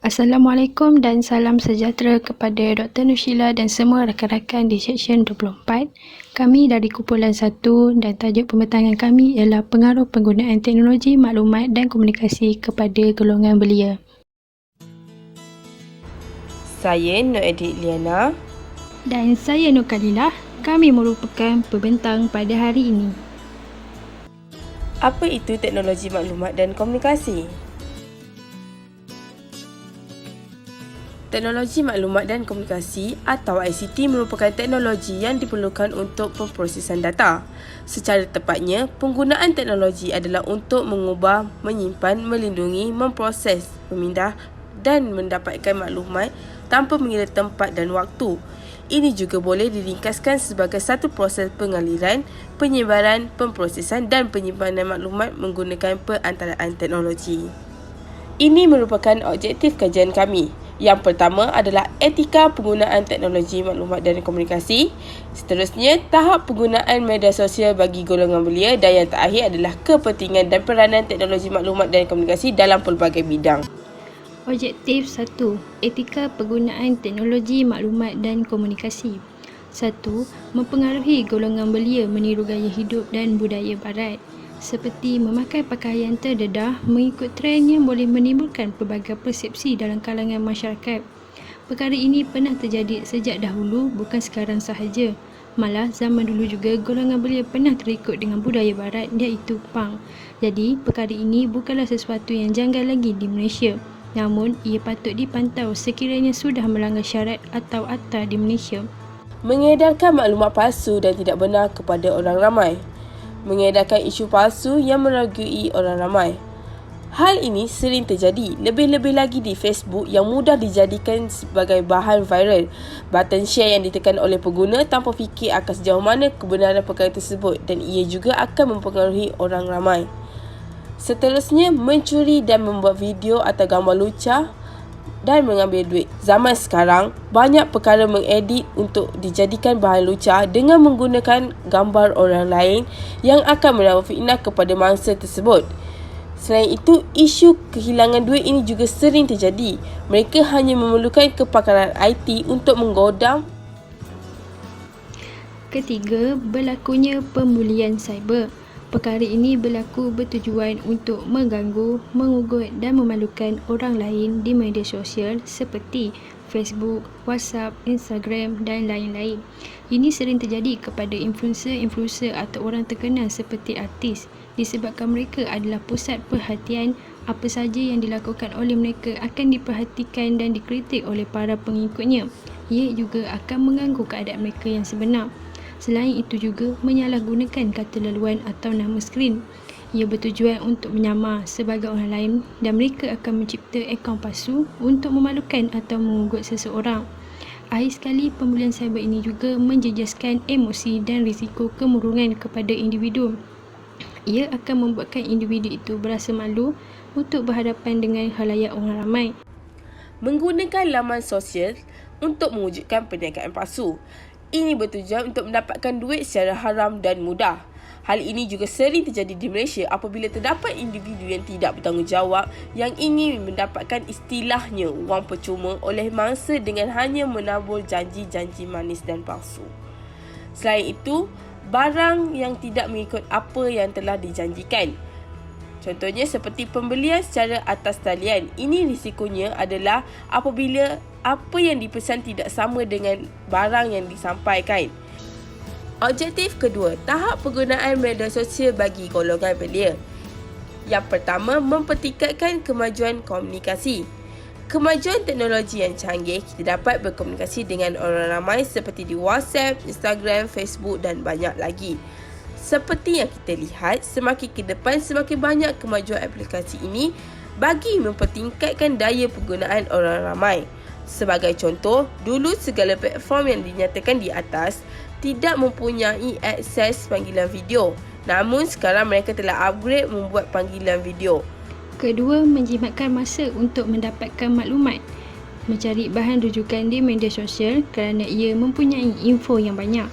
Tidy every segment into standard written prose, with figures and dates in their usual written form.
Assalamualaikum dan salam sejahtera kepada Dr. Nushila dan semua rakan-rakan di Seksyen 24. Kami dari Kumpulan 1 dan tajuk pembentangan kami ialah pengaruh penggunaan teknologi maklumat dan komunikasi kepada golongan belia. Saya Nur Edith Liana. Dan saya Nur Khalilah. Kami merupakan pembentang pada hari ini. Apa itu teknologi maklumat dan komunikasi? Teknologi maklumat dan komunikasi atau ICT merupakan teknologi yang diperlukan untuk pemprosesan data. Secara tepatnya, penggunaan teknologi adalah untuk mengubah, menyimpan, melindungi, memproses, memindah dan mendapatkan maklumat tanpa mengira tempat dan waktu. Ini juga boleh diringkaskan sebagai satu proses pengaliran, penyebaran, pemprosesan dan penyimpanan maklumat menggunakan perantaraan teknologi. Ini merupakan objektif kajian kami. Yang pertama adalah etika penggunaan teknologi maklumat dan komunikasi. Seterusnya, tahap penggunaan media sosial bagi golongan belia. Dan yang terakhir adalah kepentingan dan peranan teknologi maklumat dan komunikasi dalam pelbagai bidang. Objektif 1. Etika penggunaan teknologi maklumat dan komunikasi. 1. Mempengaruhi golongan belia meniru gaya hidup dan budaya barat. Seperti memakai pakaian terdedah mengikut trend yang boleh menimbulkan pelbagai persepsi dalam kalangan masyarakat. Perkara ini pernah terjadi sejak dahulu, bukan sekarang sahaja. Malah zaman dulu juga golongan belia pernah terikut dengan budaya barat, iaitu punk. Jadi perkara ini bukanlah sesuatu yang janggal lagi di Malaysia. Namun ia patut dipantau sekiranya sudah melanggar syarat atau akta di Malaysia. Mengedarkan maklumat palsu dan tidak benar kepada orang ramai. Mengedarkan isu palsu yang meragui orang ramai. Hal ini sering terjadi, lebih-lebih lagi di Facebook yang mudah dijadikan sebagai bahan viral. Button share yang ditekan oleh pengguna tanpa fikir akan sejauh mana kebenaran perkara tersebut dan ia juga akan mempengaruhi orang ramai. Seterusnya, mencuri dan membuat video atau gambar lucah dan mengambil duit. Zaman sekarang, banyak perkara mengedit untuk dijadikan bahan lucah dengan menggunakan gambar orang lain yang akan menawan fitnah kepada mangsa tersebut. Selain itu, isu kehilangan duit ini juga sering terjadi. Mereka hanya memerlukan kepakaran IT untuk menggodam. Ketiga, berlakunya pembulian cyber. Perkara ini berlaku bertujuan untuk mengganggu, mengugut dan memalukan orang lain di media sosial seperti Facebook, WhatsApp, Instagram dan lain-lain. Ini sering terjadi kepada influencer atau orang terkenal seperti artis disebabkan mereka adalah pusat perhatian. Apa saja yang dilakukan oleh mereka akan diperhatikan dan dikritik oleh para pengikutnya. Ia juga akan mengganggu keadaan mereka yang sebenar. Selain itu juga menyalahgunakan kata laluan atau nama skrin. Ia bertujuan untuk menyamar sebagai orang lain dan mereka akan mencipta akaun palsu untuk memalukan atau mengugut seseorang. Akhir sekali, pembulian cyber ini juga menjejaskan emosi dan risiko kemurungan kepada individu. Ia akan membuatkan individu itu berasa malu untuk berhadapan dengan khalayak orang ramai. Menggunakan laman sosial untuk mewujudkan perniagaan palsu. Ini bertujuan untuk mendapatkan duit secara haram dan mudah. Hal ini juga sering terjadi di Malaysia apabila terdapat individu yang tidak bertanggungjawab yang ingin mendapatkan istilahnya wang percuma oleh mangsa dengan hanya menabur janji-janji manis dan palsu. Selain itu, barang yang tidak mengikut apa yang telah dijanjikan. Contohnya seperti pembelian secara atas talian. Ini risikonya adalah apabila apa yang dipesan tidak sama dengan barang yang disampaikan. Objektif kedua, tahap penggunaan media sosial bagi golongan belia. Yang pertama, mempertingkatkan kemajuan komunikasi. Kemajuan teknologi yang canggih, kita dapat berkomunikasi dengan orang ramai seperti di WhatsApp, Instagram, Facebook dan banyak lagi. Seperti yang kita lihat, semakin ke depan semakin banyak kemajuan aplikasi ini bagi mempertingkatkan daya penggunaan orang ramai. Sebagai contoh, dulu segala platform yang dinyatakan di atas tidak mempunyai akses panggilan video. Namun sekarang mereka telah upgrade membuat panggilan video. Kedua, menjimatkan masa untuk mendapatkan maklumat. Mencari bahan rujukan di media sosial kerana ia mempunyai info yang banyak.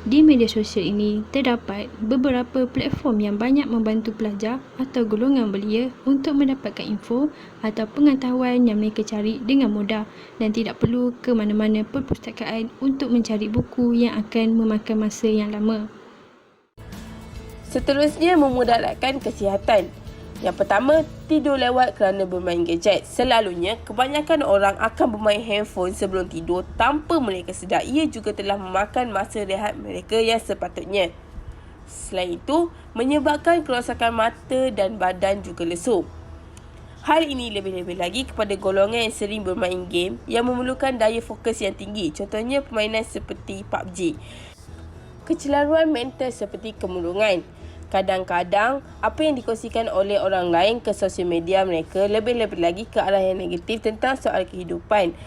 Di media sosial ini terdapat beberapa platform yang banyak membantu pelajar atau golongan belia untuk mendapatkan info atau pengetahuan yang mereka cari dengan mudah dan tidak perlu ke mana-mana perpustakaan untuk mencari buku yang akan memakan masa yang lama. Seterusnya, memudaratkan kesihatan. Yang pertama, tidur lewat kerana bermain gadget. Selalunya, kebanyakan orang akan bermain handphone sebelum tidur tanpa mereka sedar. Ia juga telah memakan masa rehat mereka yang sepatutnya. Selain itu, menyebabkan kerosakan mata dan badan juga lesu. Hal ini lebih-lebih lagi kepada golongan yang sering bermain game yang memerlukan daya fokus yang tinggi. Contohnya permainan seperti PUBG. Kecelaruan mental seperti kemurungan. Kadang-kadang, apa yang dikongsikan oleh orang lain ke sosial media mereka lebih-lebih lagi ke arah yang negatif tentang soal kehidupan.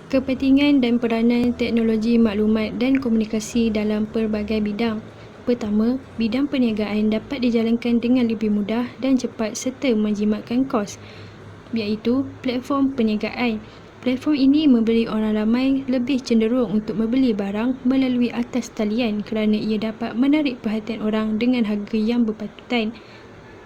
Kepentingan dan peranan teknologi maklumat dan komunikasi dalam pelbagai bidang. Pertama, bidang perniagaan dapat dijalankan dengan lebih mudah dan cepat serta menjimatkan kos, iaitu platform perniagaan. Platform ini memberi orang ramai lebih cenderung untuk membeli barang melalui atas talian kerana ia dapat menarik perhatian orang dengan harga yang berpatutan,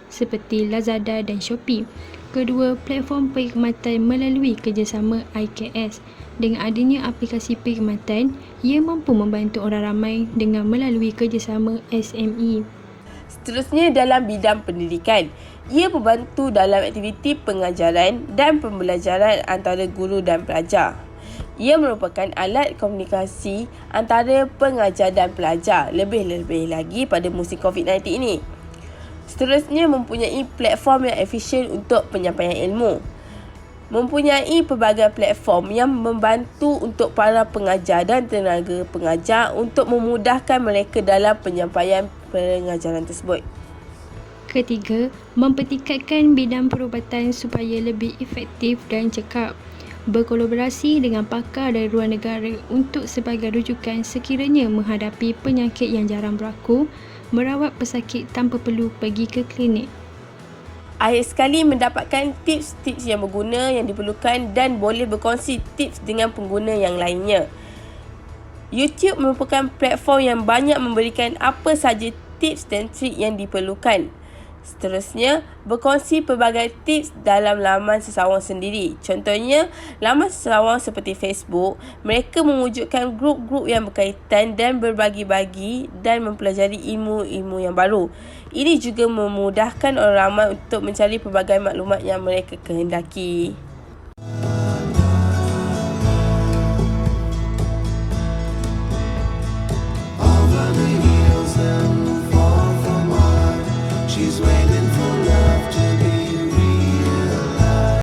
seperti Lazada dan Shopee. Kedua, platform perkhidmatan melalui kerjasama IKS. Dengan adanya aplikasi perkhidmatan, ia mampu membantu orang ramai dengan melalui kerjasama SME. Seterusnya, dalam bidang pendidikan. Ia membantu dalam aktiviti pengajaran dan pembelajaran antara guru dan pelajar. Ia merupakan alat komunikasi antara pengajar dan pelajar, lebih-lebih lagi pada musim COVID-19 ini. Seterusnya, mempunyai platform yang efisien untuk penyampaian ilmu. Mempunyai pelbagai platform yang membantu untuk para pengajar dan tenaga pengajar untuk memudahkan mereka dalam penyampaian pengajaran tersebut. Ketiga, mempertingkatkan bidang perubatan supaya lebih efektif dan cekap. Berkolaborasi dengan pakar dari luar negara untuk sebagai rujukan sekiranya menghadapi penyakit yang jarang berlaku, merawat pesakit tanpa perlu pergi ke klinik. Akhir sekali, mendapatkan tips-tips yang berguna yang diperlukan dan boleh berkongsi tips dengan pengguna yang lainnya. YouTube merupakan platform yang banyak memberikan apa sahaja tips dan trik yang diperlukan. Seterusnya, berkongsi pelbagai tips dalam laman sesawang sendiri. Contohnya, laman sesawang seperti Facebook, mereka mewujudkan grup-grup yang berkaitan dan berbagi-bagi dan mempelajari ilmu-ilmu yang baru. Ini juga memudahkan orang ramai untuk mencari pelbagai maklumat yang mereka kehendaki.